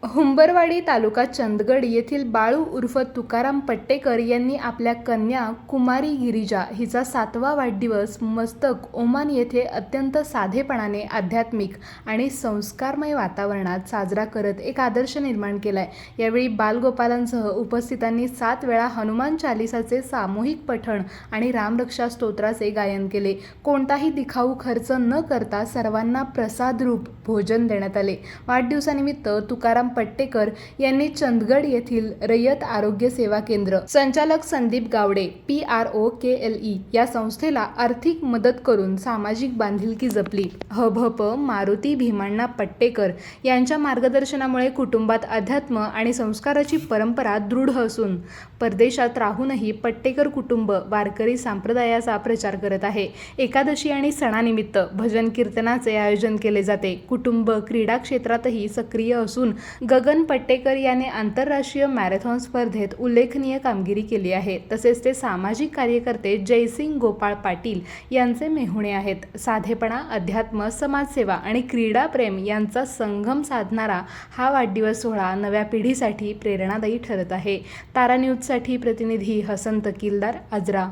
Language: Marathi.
हुंबरवाडी तालुका चंदगड येथील बाळू उर्फ तुकाराम पट्टेकर यांनी आपल्या कन्या कुमारी गिरिजा हिचा 7वा वाढदिवस मस्तक ओमान येथे अत्यंत साधेपणाने आध्यात्मिक आणि संस्कारमय वातावरणात साजरा करत एक आदर्श निर्माण केलाय। यावेळी बालगोपालांसह उपस्थितांनी 7 वेळा हनुमान चालीसाचे सामूहिक पठण आणि रामरक्षा स्तोत्राचे गायन केले। कोणताही दिखाऊ खर्च न करता सर्वांना प्रसाद रूप भोजन देण्यात आले। वाढदिवसानिमित्त तुकाराम पट्टेकर यांनी चंदगड येथील रयत आरोग्य सेवा केंद्र संचालक संदीप गावडे PROKLE या संस्थेला आर्थिक मदत करून सामाजिक बांधिलकी जपली। हभप मारुती भीमण्णा पट्टेकर यांच्या मार्गदर्शनामुळे कुटुंबात अध्यात्म आणि संस्काराची परंपरा दृढ असून परदेशात राहूनही पट्टेकर कुटुंब वारकरी संप्रदायाचा प्रचार करत आहे। एकादशी आणि सणानिमित्त भजन कीर्तनाचे आयोजन केले जाते। कुटुंब क्रीडा क्षेत्रातही सक्रिय असून गगन पट्टेकर याने आंतरराष्ट्रीय मॅरेथॉन स्पर्धेत उल्लेखनीय कामगिरी केली आहे। तसेच ते सामाजिक कार्यकर्ते जयसिंग गोपाळ पाटील यांचे मेहुणे आहेत। साधेपणा, अध्यात्म, समाजसेवा आणि क्रीडा प्रेम यांचा संगम साधणारा हा वाढदिवस सोहळा नव्या पिढीसाठी प्रेरणादायी ठरत आहे। तारा न्यूजसाठी प्रतिनिधी हसन तकीलदार, आजरा।